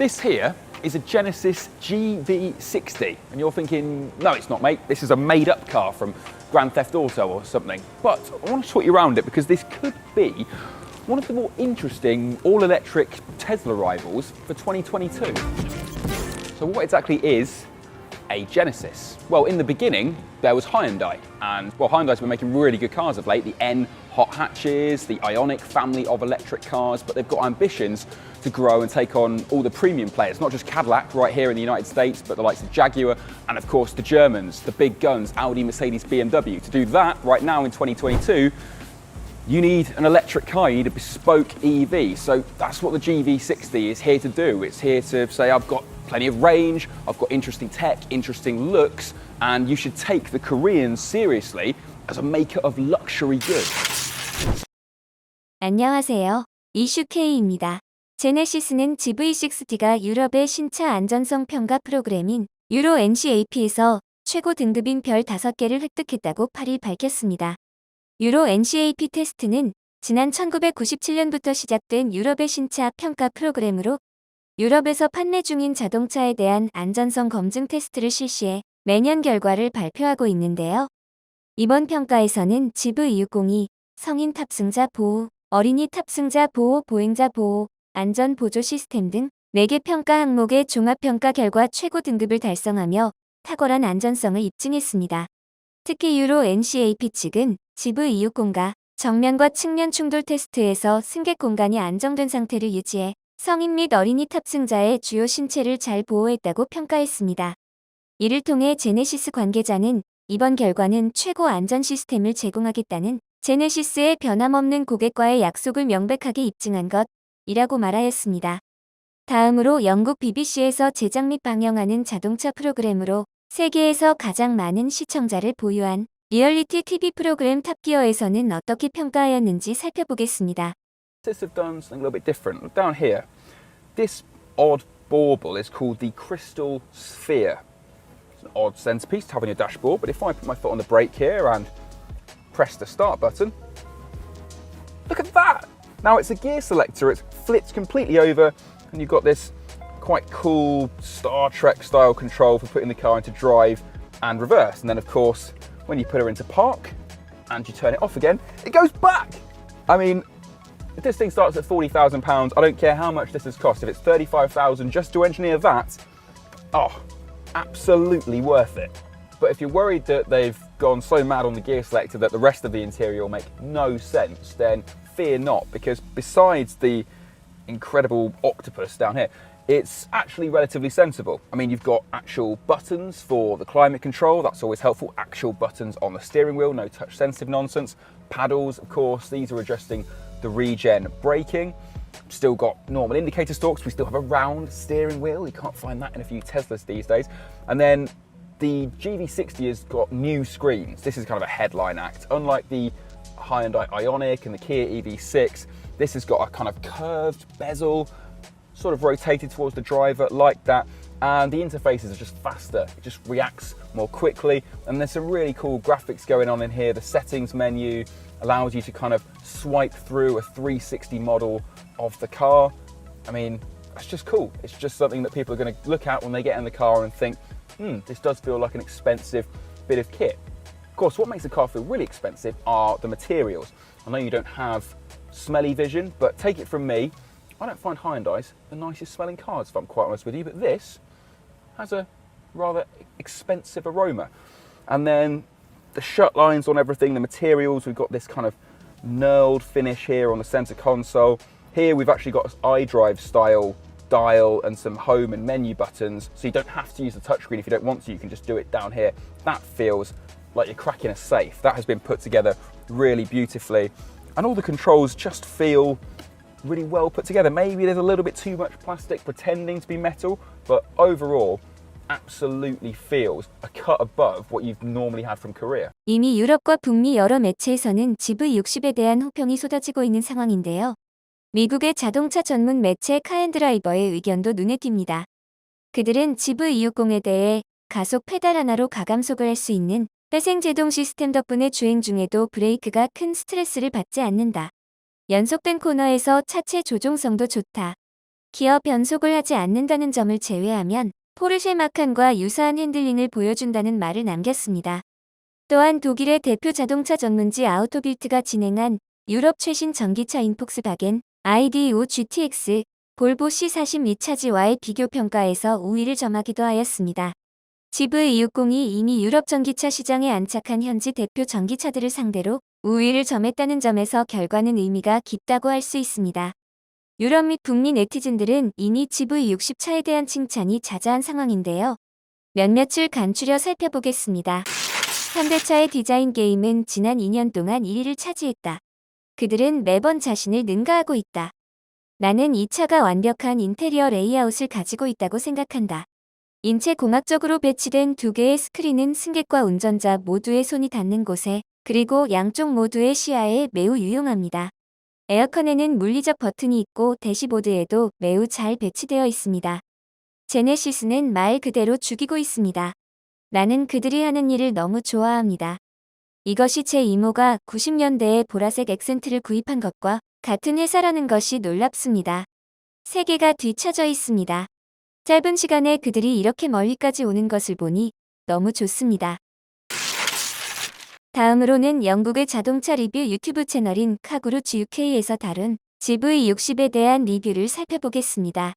This here is a Genesis GV60, and you're thinking, no, it's not, mate. This is a made-up car from Grand Theft Auto or something. But I want to talk you around it because this could be one of the more interesting all-electric Tesla rivals for 2022. So what exactly is a Genesis? Well, in the beginning, there was Hyundai, and well, Hyundai's been making really good cars of late, the N hot hatches, the Ioniq family of electric cars, but they've got ambitions to grow and take on all the premium players, not just Cadillac right here in the United States, but the likes of Jaguar, and of course the Germans, the big guns, Audi, Mercedes, BMW. To do that right now in 2022, you need an electric car, you need a bespoke EV. So that's what the GV60 is here to do. It's here to say, I've got plenty of range, I've got interesting tech, interesting looks, and you should take the Koreans seriously as a maker of luxury goods. 안녕하세요. 이슈K입니다. 제네시스는 GV60가 유럽의 신차 안전성 평가 프로그램인 유로 NCAP에서 최고 등급인 별 5개를 획득했다고 8일 밝혔습니다. 유로 NCAP 테스트는 지난 1997년부터 시작된 유럽의 신차 평가 프로그램으로 유럽에서 판매 중인 자동차에 대한 안전성 검증 테스트를 실시해 매년 결과를 발표하고 있는데요. 이번 평가에서는 GV260이 성인 탑승자 보호, 어린이 탑승자 보호, 보행자 보호, 안전 보조 시스템 등 4개 평가 항목의 종합평가 결과 최고 등급을 달성하며 탁월한 안전성을 입증했습니다. 특히 유로 NCAP 측은 GV260과 정면과 측면 충돌 테스트에서 승객 공간이 안정된 상태를 유지해 성인 및 어린이 탑승자의 주요 신체를 잘 보호했다고 평가했습니다. 이를 통해 제네시스 관계자는 이번 결과는 최고 안전 시스템을 제공하겠다는 제네시스의 변함없는 고객과의 약속을 명백하게 입증한 것이라고 말하였습니다. 다음으로 영국 BBC에서 제작 및 방영하는 자동차 프로그램으로 세계에서 가장 많은 시청자를 보유한 리얼리티 TV 프로그램 탑기어에서는 어떻게 평가하였는지 살펴보겠습니다. Have done something a little bit different. Look down here. This odd bauble is called the Crystal Sphere. It's an odd centerpiece to have on your dashboard, but if I put my foot on the brake here and press the start button, look at that! Now it's a gear selector, it flips completely over, and you've got this quite cool Star Trek style control for putting the car into drive and reverse. And then of course, when you put her into park and you turn it off again, it goes back! I mean, if this thing starts at £40,000, I don't care how much this has cost. If it's £35,000 just to engineer that, oh, absolutely worth it. But if you're worried that they've gone so mad on the gear selector that the rest of the interior will make no sense, then fear not, because besides the incredible octopus down here, it's actually relatively sensible. I mean, you've got actual buttons for the climate control, that's always helpful. Actual buttons on the steering wheel, no touch sensitive nonsense. Paddles, of course, these are adjusting the regen braking. Still got normal indicator stalks, we still have a round steering wheel. You can't find that in a few Teslas these days. And then the GV60 has got new screens. This is kind of a headline act. Unlike the Hyundai Ioniq and the Kia EV6, this has got a kind of curved bezel, sort of rotated towards the driver like that. And the interfaces are just faster. It just reacts more quickly. And there's some really cool graphics going on in here. The settings menu allows you to kind of swipe through a 360 model of the car. I mean, that's just cool. It's just something that people are going to look at when they get in the car and think, this does feel like an expensive bit of kit. Of course, what makes the car feel really expensive are the materials. I know you don't have smelly vision, but take it from me, I don't find Hyundai's the nicest smelling cars, if I'm quite honest with you, but this has a rather expensive aroma. And then the shut lines on everything, the materials, we've got this kind of knurled finish here on the center console. Here we've actually got iDrive style dial and some home and menu buttons, so you don't have to use the touchscreen if you don't want to, you can just do it down here. That feels like you're cracking a safe. That has been put together really beautifully. And all the controls just feel really well put together. Maybe there's a little bit too much plastic pretending to be metal, but overall, absolutely feels a cut above what you've normally had from Korea. 이미 유럽과 북미 여러 매체에서는 GV60에 대한 호평이 쏟아지고 있는 상황인데요. 미국의 자동차 전문 매체 카앤드라이버의 의견도 눈에 띕니다. 그들은 GV260에 대해 가속 페달 하나로 가감속을 할 수 있는 회생 제동 시스템 덕분에 주행 중에도 브레이크가 큰 스트레스를 받지 않는다. 연속된 코너에서 차체 조종성도 좋다. 기어 변속을 하지 않는다는 점을 제외하면 포르쉐 마칸과 유사한 핸들링을 보여준다는 말을 남겼습니다. 또한 독일의 대표 자동차 전문지 아우토빌트가 진행한 유럽 최신 전기차인 폭스바겐 ID.5 GTX, 볼보 C40 리차지와의 비교 평가에서 우위를 점하기도 하였습니다. GV260이 이미 유럽 전기차 시장에 안착한 현지 대표 전기차들을 상대로 우위를 점했다는 점에서 결과는 의미가 깊다고 할 수 있습니다. 유럽 및 북미 네티즌들은 이미 GV60 차에 대한 칭찬이 자자한 상황인데요. 몇몇을 간추려 살펴보겠습니다. 현대차의 디자인 게임은 지난 2년 동안 1위를 차지했다. 그들은 매번 자신을 능가하고 있다. 나는 이 차가 완벽한 인테리어 레이아웃을 가지고 있다고 생각한다. 인체 공학적으로 배치된 두 개의 스크린은 승객과 운전자 모두의 손이 닿는 곳에, 그리고 양쪽 모두의 시야에 매우 유용합니다. 에어컨에는 물리적 버튼이 있고 대시보드에도 매우 잘 배치되어 있습니다. 제네시스는 말 그대로 죽이고 있습니다. 나는 그들이 하는 일을 너무 좋아합니다. 이것이 제 이모가 90년대에 보라색 액센트를 구입한 것과 같은 회사라는 것이 놀랍습니다. 세계가 뒤처져 있습니다. 짧은 시간에 그들이 이렇게 멀리까지 오는 것을 보니 너무 좋습니다. 다음으로는 영국의 자동차 리뷰 유튜브 채널인 카구루츠 UK에서 다룬 GV60에 대한 리뷰를 살펴보겠습니다.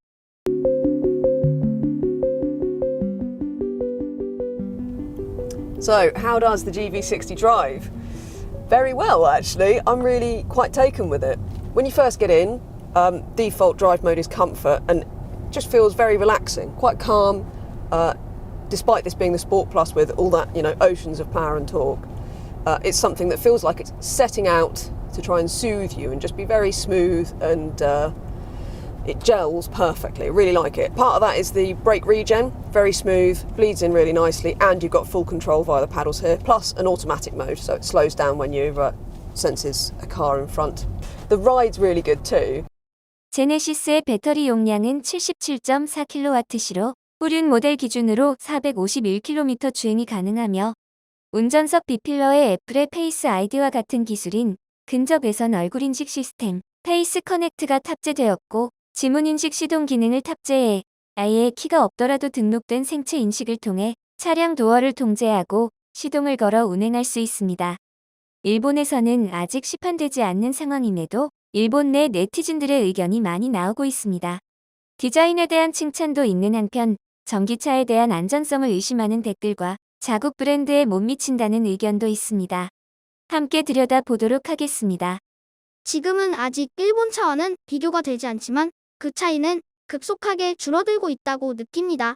So, how does the GV60 drive? Very well, actually. I'm really quite taken with it. When you first get in, default drive mode is comfort and just feels very relaxing, quite calm, despite this being the Sport Plus with all that, oceans of power and torque. It's something that feels like it's setting out to try and soothe you and just be very smooth, and it gels perfectly. I really like it. Part of that is the brake regen, very smooth, bleeds in really nicely, and you've got full control via the paddles here, plus an automatic mode, so it slows down when you senses a car in front. The ride's really good too. 제네시스의 배터리 용량은 77.4kWh로 후륜 모델 기준으로 451km 주행이 가능하며, 운전석 B필러에 애플의 페이스 아이디와 같은 기술인 근접외선 얼굴인식 시스템 페이스 커넥트가 탑재되었고, 지문인식 시동 기능을 탑재해 아예 키가 없더라도 등록된 생체 인식을 통해 차량 도어를 통제하고 시동을 걸어 운행할 수 있습니다. 일본에서는 아직 시판되지 않는 상황임에도 일본 내 네티즌들의 의견이 많이 나오고 있습니다. 디자인에 대한 칭찬도 있는 한편 전기차에 대한 안전성을 의심하는 댓글과 자국 브랜드에 못 미친다는 의견도 있습니다. 함께 들여다보도록 하겠습니다. 지금은 아직 일본 차와는 비교가 되지 않지만 그 차이는 급속하게 줄어들고 있다고 느낍니다.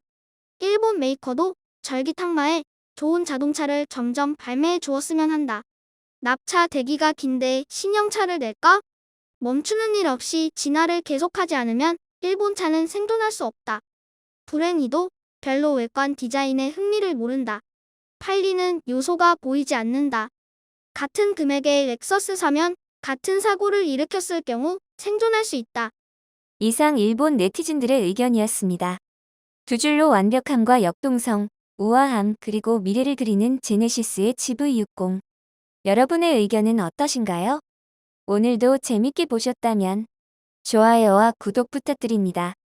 일본 메이커도 절기탁마에 좋은 자동차를 점점 발매해 주었으면 한다. 납차 대기가 긴데 신형차를 낼까? 멈추는 일 없이 진화를 계속하지 않으면 일본 차는 생존할 수 없다. 불행히도 별로 외관 디자인에 흥미를 모른다. 팔리는 요소가 보이지 않는다. 같은 금액에 렉서스 사면 같은 사고를 일으켰을 경우 생존할 수 있다. 이상 일본 네티즌들의 의견이었습니다. 두 줄로 완벽함과 역동성, 우아함, 그리고 미래를 그리는 제네시스의 GV60. 여러분의 의견은 어떠신가요? 오늘도 재밌게 보셨다면 좋아요와 구독 부탁드립니다.